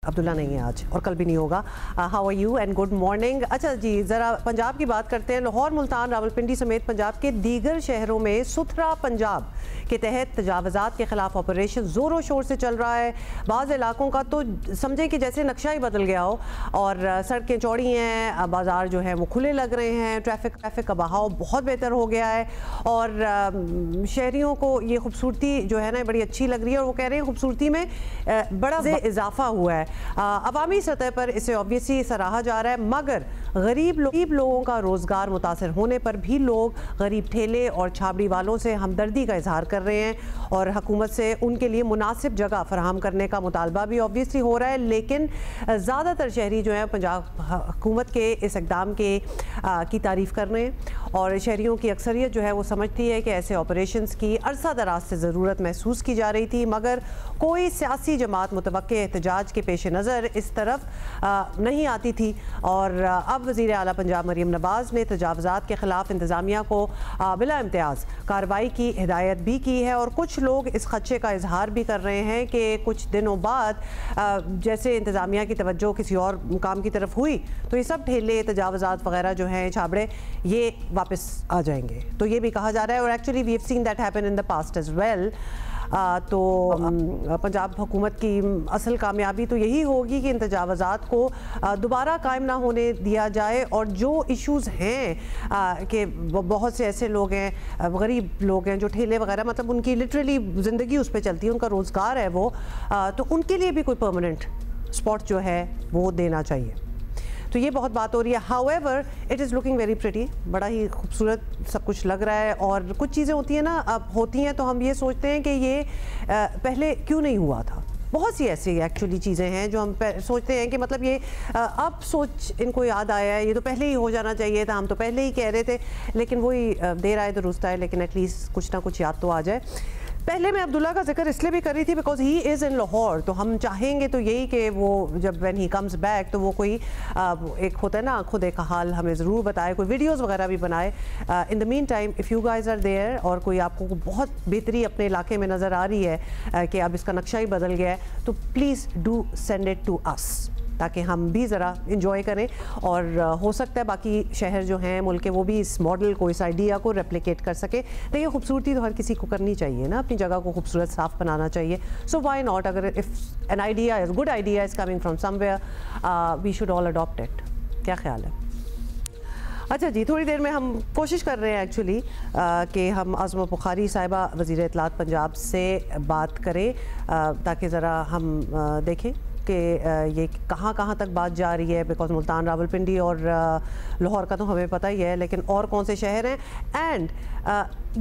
अब्दुल्ला नहीं है आज और कल भी नहीं होगा। How are you and good morning. अच्छा जी, ज़रा पंजाब की बात करते हैं। लाहौर, मुल्तान, रावलपिंडी समेत पंजाब के दीगर शहरों में सुथरा पंजाब के तहत तजावज़ात के ख़िलाफ़ ऑपरेशन ज़ोरों शोर से चल रहा है। बाज़ इलाकों का तो समझें कि जैसे नक्शा ही बदल गया हो और सड़कें चौड़ी हैं, बाज़ार जो है वो खुले लग रहे हैं, ट्रैफिक का बहाव बहुत बेहतर हो गया है और शहरियों को ये खूबसूरती जो है ना बड़ी अच्छी लग रही है और वो कह रहे हैं खूबसूरती में बड़ा इजाफा हुआ है। अवामी सतह पर इसे ऑब्वियसली सराहा जा रहा है, मगर गरीब लोगों का रोज़गार मुतासर होने पर भी लोग गरीब ठेले और छाबड़ी वालों से हमदर्दी का इजहार कर रहे हैं और हुकूमत से उनके लिए मुनासिब जगह फराहम करने का मुतालबा भी ऑब्वियसली हो रहा है। लेकिन ज़्यादातर शहरी जो है पंजाब हुकूमत के इस इक़दाम की तारीफ़ कर रहे हैं और शहरियों की अक्सरियत जो है वो समझती है कि ऐसे ऑपरेशंस की अरसा दराज से ज़रूरत महसूस की जा रही थी, मगर कोई सियासी जमात मुतवक्के एहतजाज के पेश नज़र इस तरफ नहीं आती थी। और अब वज़ीर आला पंजाब मरीम नवाज़ ने तजावज़ात के ख़िलाफ़ इंतज़ामिया को बिला इम्तियाज़ कार्रवाई की हिदायत भी की है और कुछ लोग इस खदशे का इजहार भी कर रहे हैं कि कुछ दिनों बाद जैसे इंतज़ामिया की तवज्जो किसी और काम की तरफ हुई तो ये सब ठेले तजावज़ात वगैरह जो हैं छाबड़े ये वापस आ जाएंगे। तो ये भी कहा जा रहा है और actually we have seen that happen in the past as well. तो पंजाब हुकूमत की असल कामयाबी तो यही होगी कि इन तजावज़ात को दोबारा कायम ना होने दिया जाए और जो इश्यूज़ हैं कि बहुत से ऐसे लोग हैं, गरीब लोग हैं जो ठेले वगैरह मतलब उनकी लिटरली ज़िंदगी उस पर चलती है, उनका रोज़गार है वो, तो उनके लिए भी कोई परमानेंट स्पॉट जो है वो देना चाहिए। तो ये बहुत बात हो रही है। However it is looking very pretty, बड़ा ही खूबसूरत सब कुछ लग रहा है और कुछ चीज़ें होती हैं ना, अब होती हैं तो हम ये सोचते हैं कि ये पहले क्यों नहीं हुआ था। बहुत सी ऐसी एक्चुअली चीज़ें हैं जो हम सोचते हैं कि मतलब ये अब सोच इनको याद आया है, ये तो पहले ही हो जाना चाहिए था, हम तो पहले ही कह रहे थे, लेकिन वही देर आए दुरुस्त आए, लेकिन एटलीस्ट कुछ ना कुछ याद तो आ जाए। पहले मैं अब्दुल्ला का जिक्र इसलिए भी कर रही थी because he is in Lahore, तो हम चाहेंगे तो यही कि वो जब व्हेन ही कम्स बैक तो वो कोई एक होता है ना खुद एक हाल हमें ज़रूर बताए, कोई वीडियोस वगैरह भी बनाए। In the meantime if you guys are there और कोई आपको बहुत बेहतरी अपने इलाके में नज़र आ रही है कि अब इसका नक्शा ही बदल गया है, तो please do send it to us ताकि हम भी ज़रा इंजॉय करें और हो सकता है बाकी शहर जो हैं मुल्क के वो भी इस मॉडल को, इस आइडिया को रेप्लिकेट कर सके। देखिए खूबसूरती तो हर किसी को करनी चाहिए ना, अपनी जगह को खूबसूरत साफ़ बनाना चाहिए। सो व्हाई नॉट, अगर if an idea is good idea is coming from somewhere we should all adopt it. क्या ख्याल है? अच्छा जी, थोड़ी देर में हम कोशिश कर रहे हैं एक्चुअली कि हम आज़मा बुखारी साहिबा वज़ीर इत्तलात पंजाब से बात करें ताकि ज़रा हम देखें कि ये कहाँ तक बात जा रही है। बिकॉज मुल्तान, रावलपिंडी और लाहौर का तो हमें पता ही है, लेकिन और कौन से शहर हैं एंड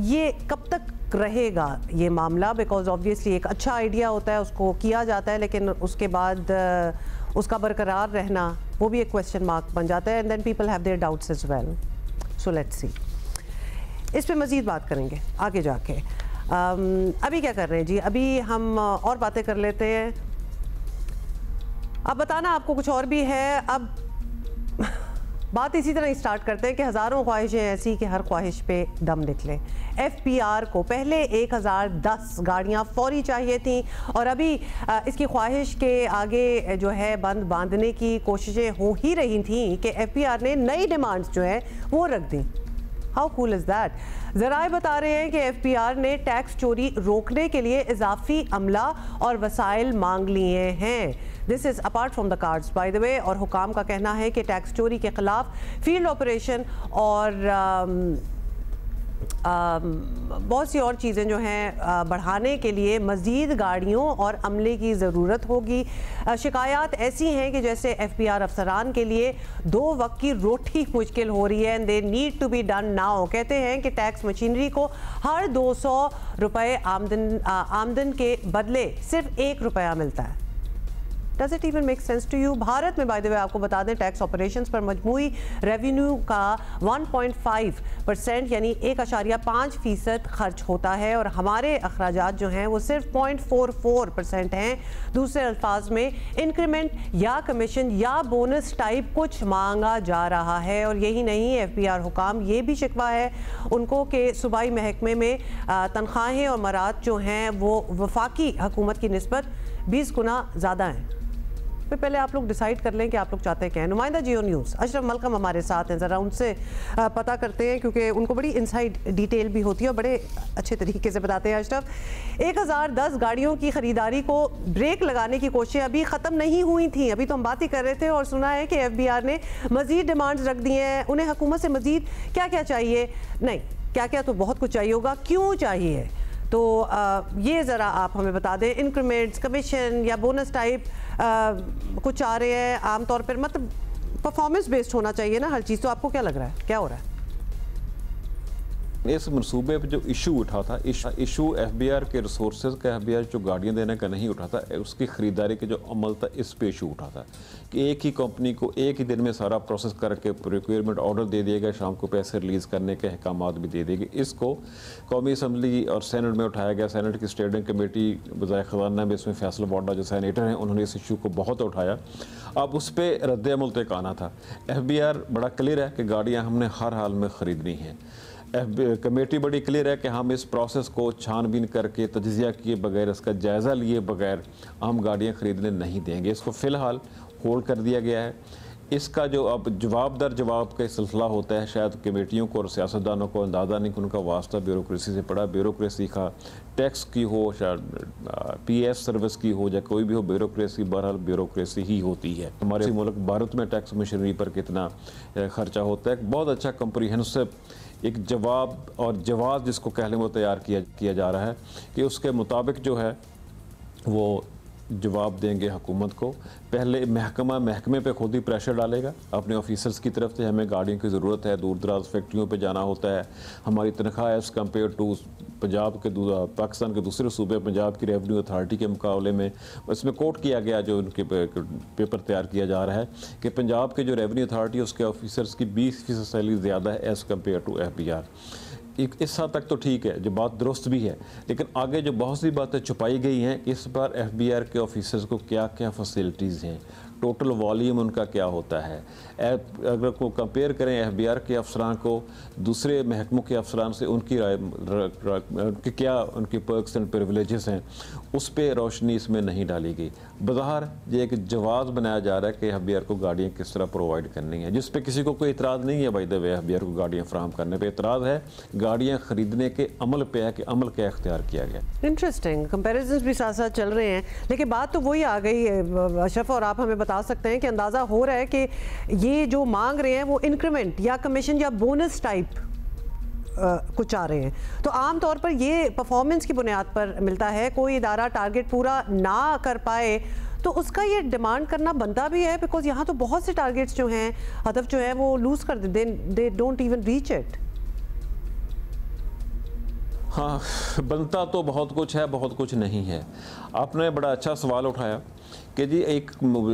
ये कब तक रहेगा ये मामला। बिकॉज ऑब्वियसली एक अच्छा आइडिया होता है, उसको किया जाता है, लेकिन उसके बाद उसका बरकरार रहना वो भी एक क्वेश्चन मार्क बन जाता है and then people have their doubts as well. So let's see, इस पे मज़ीद बात करेंगे आगे जाके। अभी क्या कर रहे हैं जी, अभी हम और बातें कर लेते हैं। अब बताना आपको कुछ और भी है। अब बात इसी तरह स्टार्ट करते हैं कि हज़ारों ख्वाहिशें ऐसी कि हर ख्वाहिश पे दम निकले। FPR को पहले 1010 गाड़ियां फौरी चाहिए थी और अभी इसकी ख्वाहिश के आगे जो है बंद बांधने की कोशिशें हो ही रही थी कि FPR ने नई डिमांड्स जो है वो रख दी। How cool is that. ज़राए बता रहे हैं कि FPR ने टैक्स चोरी रोकने के लिए इजाफी अमला और वसाइल मांग लिए हैं। This is apart from the cards by the way. और हुकाम का कहना है कि टैक्स चोरी के ख़िलाफ़ फील्ड ऑपरेशन और बहुत सी और चीज़ें जो हैं बढ़ाने के लिए मज़ीद गाड़ियों और अमले की ज़रूरत होगी। शिकायत ऐसी हैं कि जैसे FPR अफसरान के लिए 2 वक्त की रोटी मुश्किल हो रही है and they need to be done now. कहते हैं कि टैक्स मशीनरी को हर 200 रुपये आमदन के बदले सिर्फ 1 रुपया मिलता है। Does it even make sense to you? Bharat में बाय द वे आपको बता दें टैक्स ऑपरेशंस पर मजमूई रेवेन्यू का 1.5% यानी 1.5% खर्च होता है और हमारे अखराजात जो हैं वो सिर्फ 0.44% हैं। दूसरे अल्फाज में इंक्रीमेंट या कमीशन या बोनस टाइप कुछ मांगा जा रहा है। और यही नहीं, FPR हुकाम ये भी शिकवा है उनको कि सूबाई महकमे में तनख्वाहें और मरात जो हैं वो वफाकी हुकूमत की निस्बत 20 गुना ज़्यादा हैं। फिर पहले आप लोग डिसाइड कर लें कि आप लोग चाहते हैं क्या है। नुमाइंदा जियो न्यूज़ अशरफ मलकम हमारे साथ हैं, ज़रा उनसे पता करते हैं क्योंकि उनको बड़ी इनसाइड डिटेल भी होती है और बड़े अच्छे तरीके से बताते हैं। अशरफ, 1010 गाड़ियों की ख़रीदारी को ब्रेक लगाने की कोशिशें अभी ख़त्म नहीं हुई थी। अभी तो हम बात ही कर रहे थे और सुना है कि FBR ने मज़ीद डिमांड्स रख दी हैं। उन्हें हुकूमत से मज़ीद क्या क्या चाहिए, नहीं क्या क्या तो बहुत कुछ चाहिए होगा, क्यों चाहिए, तो ये ज़रा आप हमें बता दें। इंक्रीमेंट्स, कमीशन या बोनस टाइप कुछ आ रहे हैं आमतौर पर, मतलब परफॉर्मेंस बेस्ड होना चाहिए ना हर चीज़। तो आपको क्या लग रहा है क्या हो रहा है? इस मनसूबे पर जो इशू उठा था, इशू FBR के रिसोर्सेज का, FBR जो गाड़ियाँ देने का नहीं उठा था, उसकी ख़रीदारी के जो अमल था इस पे इशू उठा था कि एक ही कंपनी को एक ही दिन में सारा प्रोसेस करके रिक्वायरमेंट ऑर्डर दे दिया गया, शाम को पैसे रिलीज़ करने के अहकामात भी दे दिए गए। इसको कौमी असम्बली और सेनेट में उठाया गया। सेनेट की स्टैंडिंग कमेटी वज़ाए ख़ज़ाना में इसमें फैसला वाडा जो सेनेटर हैं उन्होंने इस इशू को बहुत उठाया। अब उस पर रद्द अमल तक आना था। FBR बड़ा क्लियर है कि गाड़ियाँ हमने हर हाल में ख़रीदनी हैं। कमेटी बड़ी क्लियर है कि हम इस प्रोसेस को छानबीन करके तजिया किए बगैर, इसका जायज़ा लिए बगैर हम गाड़ियाँ ख़रीदने नहीं देंगे। इसको फ़िलहाल होल्ड कर दिया गया है। इसका जो अब जवाब का सिलसिला होता है, शायद कमेटियों को और सियासतदानों को अंदाज़ा नहीं कि उनका वास्ता ब्यूरोक्रेसी से पड़ा। ब्यूरोक्रेसी का टैक्स की हो, शायद PS सर्विस की हो या कोई भी हो, ब्यूरोक्रेसी बहरहाल ब्यूरोक्रेसी ही होती है। हमारे मुल्क भारत में टैक्स मशीनरी पर कितना खर्चा होता है, बहुत अच्छा कंप्रीहेंसिव एक जवाब और जवाब जिसको कहने वो तैयार किया जा रहा है कि उसके मुताबिक जो है वो जवाब देंगे हुकूमत को। पहले महकमे पे खुद ही प्रेशर डालेगा अपने ऑफिसर्स की तरफ से, हमें गाड़ियों की ज़रूरत है, दूर दराज फैक्ट्रियों पे जाना होता है, हमारी तनख्वाह एज़ कम्पेयर टू पाकिस्तान के दूसरे सूबे पंजाब की रेवेन्यू अथॉरिटी के मुकाबले में, इसमें कोट किया गया जो उनके पेपर तैयार किया जा रहा है कि पंजाब के जो रेवेन्यू अथॉरिटी है उसके ऑफिसर्स की 20% सैलरी ज़्यादा है एज़ कम्पेयर टू FBR। इस हद तक तो ठीक है, जो बात दुरुस्त भी है, लेकिन आगे जो बहुत सी बातें छुपाई गई हैं, इस बार FBR के ऑफिसर्स को क्या क्या फैसिलिटीज़ हैं, टोटल वॉल्यूम उनका क्या होता है। अगर को कंपेयर करें FBR के अफसरान को दूसरे महकमों के अफसरान से, उनकी क्या उनकी पर्क्स एंड प्रिविलेजेस हैं, उस पर रोशनी इसमें नहीं डाली गई। बज़ाहिर ये एक जवाब बनाया जा रहा है कि FBR को गाड़ियाँ किस तरह प्रोवाइड करनी है, जिस पे किसी को कोई इतराज़ नहीं है। बाय द वे FBR को गाड़ियाँ फराहम करने पे इतराज़ है, गाड़ियाँ ख़रीदने के अमल पे है कि अमल क्या इख्तियार किया गया। इंटरेस्टिंग कंपैरिजन्स भी साथ साथ चल रहे हैं, लेकिन बात तो वही आ गई अशरफ, और आप हमें बता सकते हैं कि अंदाज़ा हो रहा है कि ये जो मांग रहे हैं वो इंक्रीमेंट या कमीशन या बोनस टाइप कुछ आ रहे हैं। तो आम तौर पर ये परफॉर्मेंस की बुनियाद पर मिलता है। कोई इदारा टारगेट पूरा ना कर पाए तो उसका ये डिमांड करना बनता भी है, बिकॉज यहाँ तो बहुत से टारगेट्स जो हैं, हदफ जो है वो लूज़ कर they don't even reach it. हाँ, बनता तो बहुत कुछ है, बहुत कुछ नहीं है। आपने बड़ा अच्छा सवाल उठाया कि जी एक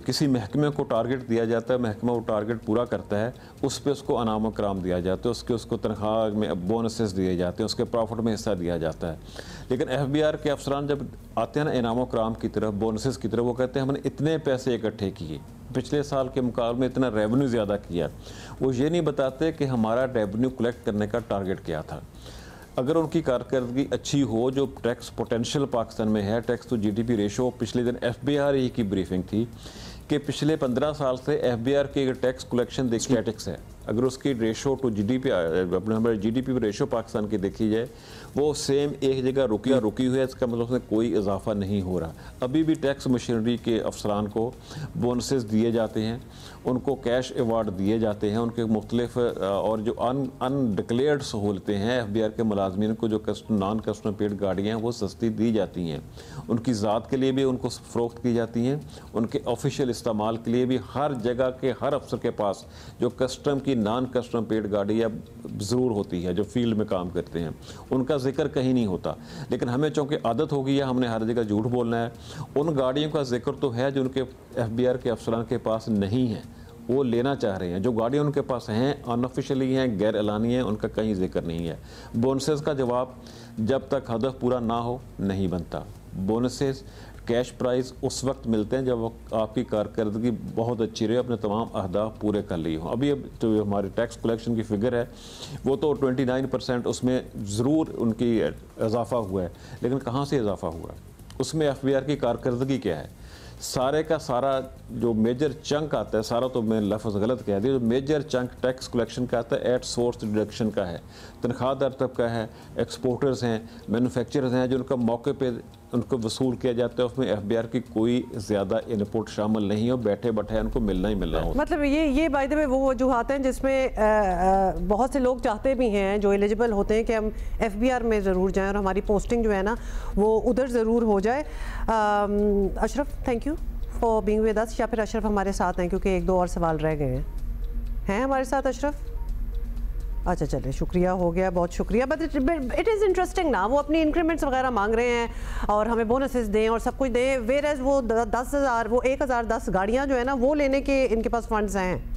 किसी महकमे को टारगेट दिया जाता है, महकमा वो टारगेट पूरा करता है, उस पर उसको अनाम कराम दिया जाता है, उसको तनख्वाह में बोनसेस दिए जाते हैं, उसके प्रॉफिट में हिस्सा दिया जाता है। लेकिन FBR के अफसरान जब आते हैं ना इनाम कराम की तरफ, बोनसेस की तरफ, वो कहते हैं हमने इतने पैसे इकट्ठे किए, पिछले साल के मुकाबले में इतना रेवेन्यू ज़्यादा किया। वो ये नहीं बताते कि हमारा रेवेन्यू कलेक्ट करने का टारगेट क्या था। अगर उनकी कारकर्दगी अच्छी हो, जो टैक्स पोटेंशियल पाकिस्तान में है, टैक्स टू GDP रेशो, पिछले दिन FBR की ब्रीफिंग थी कि पिछले 15 साल से FBR के टैक्स कलेक्शन स्टैटिक्स है। अगर उसकी रेशो टू GDP अपने हमारे GDP रेशो पाकिस्तान की देखी जाए, वो सेम एक जगह रुकी हुई है, इसका मतलब उसमें कोई इजाफा नहीं हो रहा। अभी भी टैक्स मशीनरी के अफसरान को बोनसेस दिए जाते हैं, उनको कैश अवार्ड दिए जाते हैं, उनके मुख्तलिफ और जो अनडिक्लेयर्ड सहूलतें हैं FBR के मुलाजमीन को, जो नॉन कस्टमर पेड गाड़ियाँ हैं वो सस्ती दी जाती हैं, उनकी ज़ात के लिए भी उनको फ़रोख्त की जाती हैं, उनके ऑफिशियल इस्तेमाल के लिए भी हर जगह के हर अफसर के पास जो कस्टम की नॉन कस्टम पेड गाड़ी अब ज़रूर होती है, जो फील्ड में काम करते हैं, उनका जिक्र कहीं नहीं होता। लेकिन हमें चूँकि आदत हो गई है, हमने हर जगह झूठ बोलना है। उन गाड़ियों का जिक्र तो है जो उनके FBR के अफसरान के पास नहीं है, वो लेना चाह रहे हैं। जो गाड़ियाँ उनके पास हैं, अनऑफिशियली हैं, गैर एलानी हैं, उनका कहीं जिक्र नहीं है। बोनसेस का जवाब जब तक हदफ पूरा ना हो नहीं बनता। बोनसेस कैश प्राइस उस वक्त मिलते हैं जब आपकी कारकर्दगी बहुत अच्छी रहे, अपने तमाम अहदाफ पूरे कर लिए हों। अभी अब जो हमारी टैक्स कलेक्शन की फ़िगर है वो तो 29%, उसमें ज़रूर उनकी इजाफा हुआ है, लेकिन कहाँ से इजाफा हुआ है, उसमें FBR की कारकर्दगी क्या है। सारे का सारा जो मेजर चंक आता है, सारा तो मैं लफ्ज़ गलत कह दिया, जो मेजर चंक टैक्स कलेक्शन का आता है एट सोर्स डिडक्शन का है। तनख्वाहदार तबका है, एक्सपोर्टर्स हैं, मैन्युफैक्चरर्स हैं, जो उनका मौके पे उनको वसूल किया जाता है, उसमें एफबीआर की कोई ज़्यादा इनपुट शामिल नहीं है, बैठे बैठे उनको मिलना ही मिलना होता है। मतलब ये बाय द वे वो वजूहात हैं जिसमें बहुत से लोग चाहते भी हैं, जो एलिजिबल होते हैं, कि हम एफबीआर में ज़रूर जाएं और हमारी पोस्टिंग जो है ना वो उधर ज़रूर हो जाए। Ashraf, thank you for being with us. या फिर अशरफ हमारे साथ हैं, क्योंकि 1-2 और सवाल रह गए हैं हमारे साथ अशरफ? अच्छा चले, शुक्रिया, हो गया, बहुत शुक्रिया। बट इट इज़ इंटरेस्टिंग ना, वो अपनी इंक्रीमेंट्स वगैरह मांग रहे हैं और हमें बोनसेस दें और सब कुछ दें, वेयर एज वो 10,000 वो 1,010 गाड़ियाँ जो है ना वो लेने के इनके पास फंड्स हैं।